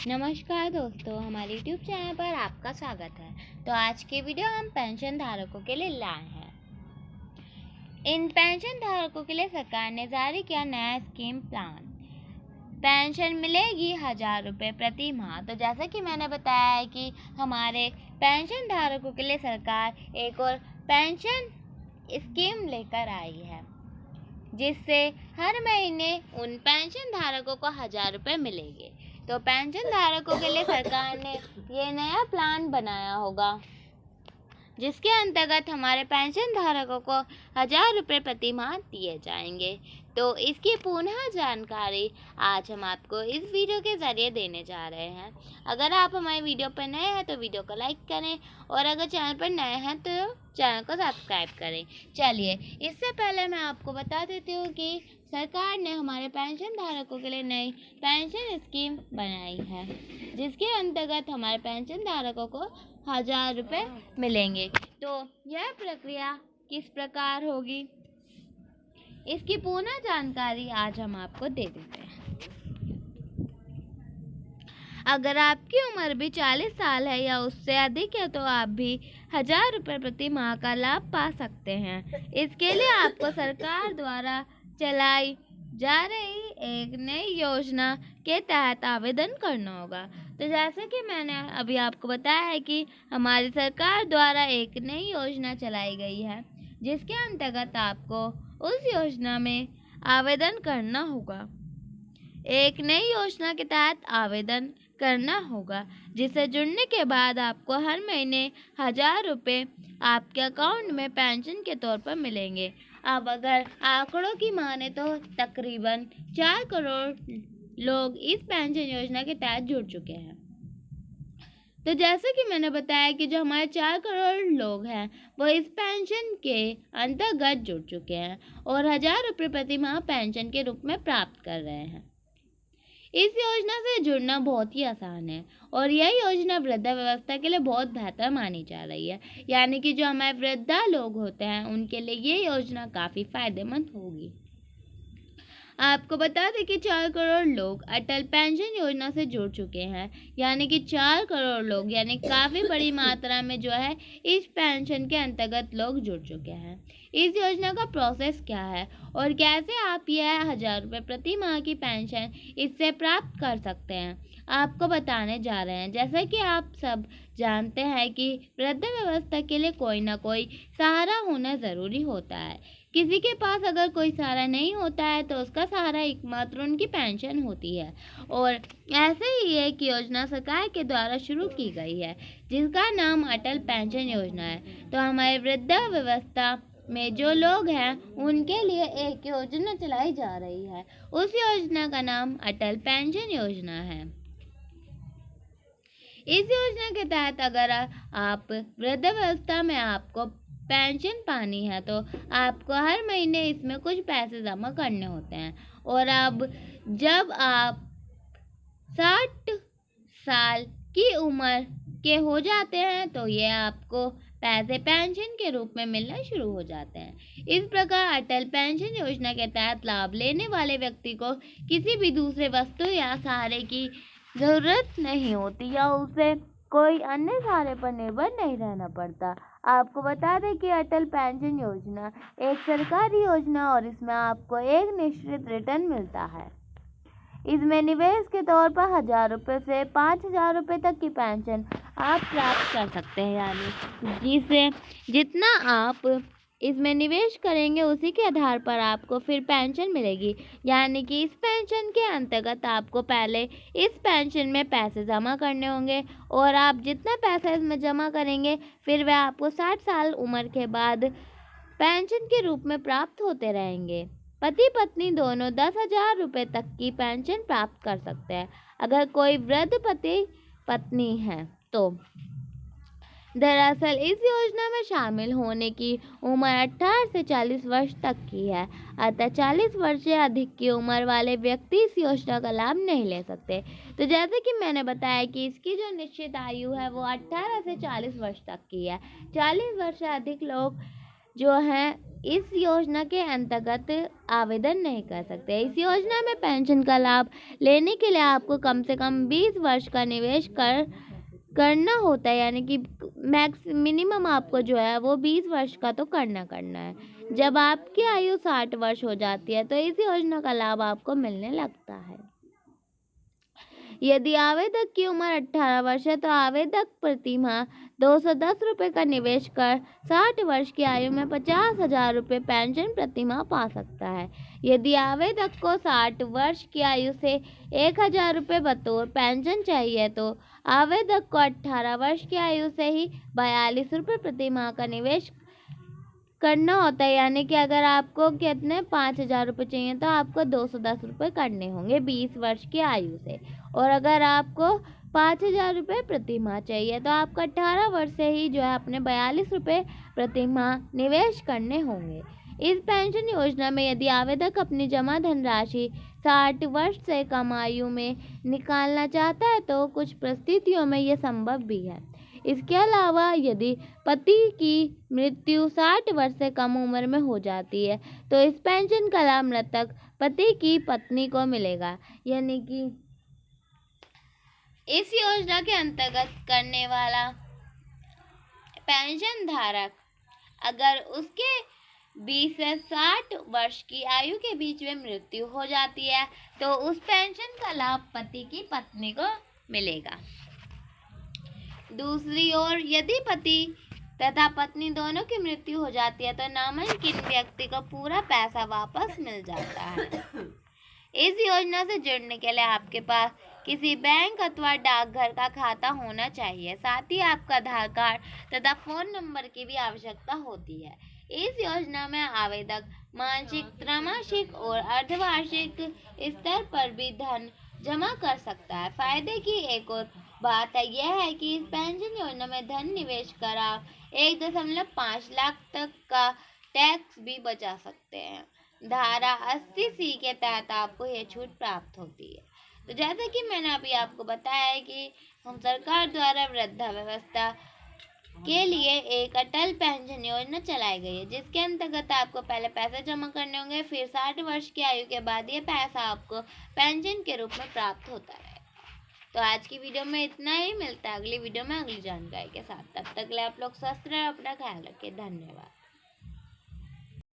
नमस्कार दोस्तों, हमारे YouTube चैनल पर आपका स्वागत है। तो आज की वीडियो हम पेंशन धारकों के लिए लाए हैं। इन पेंशन धारकों के लिए सरकार ने जारी किया नया स्कीम प्लान। पेंशन मिलेगी 1,000 रुपये प्रति माह। तो जैसा कि मैंने बताया है कि हमारे पेंशन धारकों के लिए सरकार एक और पेंशन स्कीम लेकर आई है, जिससे हर महीने उन पेंशन धारकों को 1,000 रुपये मिलेंगे। तो पेंशन धारकों के लिए सरकार ने ये नया प्लान बनाया होगा, जिसके अंतर्गत हमारे पेंशन धारकों को 1,000 रुपये प्रति माह दिए जाएंगे। तो इसकी पुनः जानकारी आज हम आपको इस वीडियो के ज़रिए देने जा रहे हैं। अगर आप हमारे वीडियो पर नए हैं तो वीडियो को लाइक करें, और अगर चैनल पर नए हैं तो चैनल को सब्सक्राइब करें। चलिए, इससे पहले मैं आपको बता देती हूँ कि सरकार ने हमारे पेंशन धारकों के लिए नई पेंशन स्कीम बनाई है, जिसके अंतर्गत हमारे पेंशन धारकों को 1,000 रुपये मिलेंगे। तो यह प्रक्रिया किस प्रकार होगी, इसकी पूर्ण जानकारी आज हम आपको दे देते हैं। अगर आपकी उम्र भी 40 साल है या उससे अधिक है तो आप भी 1,000 रुपये प्रति माह का लाभ पा सकते हैं। इसके लिए आपको सरकार द्वारा चलाई जा रही एक नई योजना के तहत आवेदन करना होगा। तो जैसे कि मैंने अभी आपको बताया है कि हमारी सरकार द्वारा एक नई योजना चलाई गई है, जिसके अंतर्गत आपको उस योजना में आवेदन करना होगा। एक नई योजना के तहत आवेदन करना होगा, जिसे जुड़ने के बाद आपको हर महीने 1,000 रुपये आपके अकाउंट में पेंशन के तौर पर मिलेंगे। अब अगर आंकड़ों की माने तो तकरीबन 4 करोड़ लोग इस पेंशन योजना के तहत जुड़ चुके हैं। तो जैसे कि मैंने बताया कि जो हमारे 4 करोड़ लोग हैं वो इस पेंशन के अंतर्गत जुड़ चुके हैं और 1,000 रुपये प्रति माह पेंशन के रूप में प्राप्त कर रहे हैं। इस योजना से जुड़ना बहुत ही आसान है और यह योजना वृद्धावस्था के लिए बहुत बेहतर मानी जा रही है। यानी कि जो हमारे वृद्धा लोग होते हैं उनके लिए ये योजना काफ़ी फायदेमंद होगी। आपको बता दें कि 4 करोड़ लोग अटल पेंशन योजना से जुड़ चुके हैं। यानी कि 4 करोड़ लोग, यानी काफ़ी बड़ी मात्रा में जो है इस पेंशन के अंतर्गत लोग जुड़ चुके हैं। इस योजना का प्रोसेस क्या है और कैसे आप यह 1,000 रुपये प्रति माह की पेंशन इससे प्राप्त कर सकते हैं, आपको बताने जा रहे हैं। जैसा कि आप सब जानते हैं कि वृद्धावस्था के लिए कोई ना कोई सहारा होना ज़रूरी होता है। किसी के पास अगर कोई सहारा नहीं होता है तो उसका सहारा एकमात्र उनकी पेंशन होती है। और ऐसे ही एक योजना सरकार के द्वारा शुरू की गई है, जिसका नाम अटल पेंशन योजना है। तो हमारे वृद्धावस्था में जो लोग हैं उनके लिए एक योजना चलाई जा रही है। उस योजना का नाम अटल पेंशन योजना है। इस योजना के तहत अगर आप वृद्धावस्था में आपको पेंशन पानी है तो आपको हर महीने इसमें कुछ पैसे जमा करने होते हैं। और अब जब आप 60 साल की उम्र के हो जाते हैं तो ये आपको पैसे पेंशन के रूप में मिलना शुरू हो जाते हैं। इस प्रकार अटल पेंशन योजना के तहत लाभ लेने वाले व्यक्ति को किसी भी दूसरे वस्तु या सहारे की ज़रूरत नहीं होती या उसे कोई अन्य सहारे पर निर्भर नहीं रहना पड़ता। आपको बता दें कि अटल पेंशन योजना एक सरकारी योजना और इसमें आपको एक निश्चित रिटर्न मिलता है। इसमें निवेश के तौर पर 1,000 रुपये से 5,000 रुपये तक की पेंशन आप प्राप्त कर सकते हैं। यानी जिसे जितना आप इसमें निवेश करेंगे उसी के आधार पर आपको फिर पेंशन मिलेगी। यानी कि इस पेंशन के अंतर्गत आपको पहले इस पेंशन में पैसे जमा करने होंगे और आप जितना पैसा इसमें जमा करेंगे फिर वह आपको 60 साल उम्र के बाद पेंशन के रूप में प्राप्त होते रहेंगे। पति पत्नी दोनों 10,000 रुपये तक की पेंशन प्राप्त कर सकते हैं अगर कोई वृद्ध पति पत्नी है तो। दरअसल इस योजना में शामिल होने की उम्र 18 से 40 वर्ष तक की है। अतः 40 वर्ष से अधिक की उम्र वाले व्यक्ति इस योजना का लाभ नहीं ले सकते। तो जैसे कि मैंने बताया कि इसकी जो निश्चित आयु है वो 18 से 40 वर्ष तक की है। 40 वर्ष से अधिक लोग जो हैं इस योजना के अंतर्गत आवेदन नहीं कर सकते। इस योजना में पेंशन का लाभ लेने के लिए आपको कम से कम 20 वर्ष का निवेश करना होता है, यानी कि मिनिमम आपको जो है वो 20 वर्ष का तो करना है। जब आपकी आयु 60 वर्ष हो जाती है तो इस योजना का लाभ आपको मिलने लगता है। यदि आवेदक की उम्र 18 वर्ष है तो आवेदक प्रति माह 210 रुपये का निवेश कर 60 वर्ष की आयु में 50,000 रुपये पेंशन प्रति माह पा सकता है। यदि आवेदक को 60 वर्ष की आयु से 1,000 रुपये बतौर पेंशन चाहिए तो आवेदक को 18 वर्ष की आयु से ही 42 रुपये प्रति माह का निवेश करना होता है, यानी कि अगर आपको कितने 5,000 रुपये चाहिए तो आपको 210 रुपये करने होंगे 20 वर्ष की आयु से, और अगर आपको 5,000 रुपये प्रति माह चाहिए तो आपको 18 वर्ष से ही जो है अपने 42 रुपये प्रति माह निवेश करने होंगे। इस पेंशन योजना में यदि आवेदक अपनी जमा धनराशि 60 वर्ष से कम आयु में निकालना चाहता है तो कुछ परिस्थितियों में यह संभव भी है। इसके अलावा यदि पति की मृत्यु 60 वर्ष से कम उम्र में हो जाती है तो इस पेंशन का लाभ मृतक पति की पत्नी को मिलेगा, यानी कि इस योजना के अंतर्गत करने वाला पेंशन धारक अगर उसके 20 से 60 वर्ष की आयु के बीच में मृत्यु हो जाती है तो उस पेंशन का लाभ पति की पत्नी को मिलेगा। दूसरी ओर यदि पति तथा पत्नी दोनों की मृत्यु हो जाती है तो नामांकित व्यक्ति को पूरा पैसा वापस मिल जाता है। इस योजना से जुड़ने के लिए आपके पास किसी बैंक अथवा डाकघर का खाता होना चाहिए। साथ ही आपका आधार कार्ड तथा फोन नंबर की भी आवश्यकता होती है। इस योजना में आवेदक मासिक, त्रैमासिक और अर्धवार्षिक स्तर पर भी धन जमा कर सकता है। फायदे की एक और बात है यह है कि इस पेंशन योजना में धन निवेश कर आप 1.5 लाख तक का टैक्स भी बचा सकते हैं। धारा 80C के तहत आपको यह छूट प्राप्त होती है। तो जैसे कि मैंने अभी आपको बताया है कि हम सरकार द्वारा वृद्धावस्था के लिए एक अटल पेंशन योजना चलाई गई है, जिसके अंतर्गत आपको पहले पैसे जमा करने होंगे, फिर 60 वर्ष की आयु के बाद ये पैसा आपको पेंशन के रूप में प्राप्त होता है। तो आज की वीडियो में इतना ही, मिलता है अगली वीडियो में अगली जानकारी के साथ। तब तक के लिए आप लोग स्वस्थ रहे, अपना ख्याल रखें। धन्यवाद।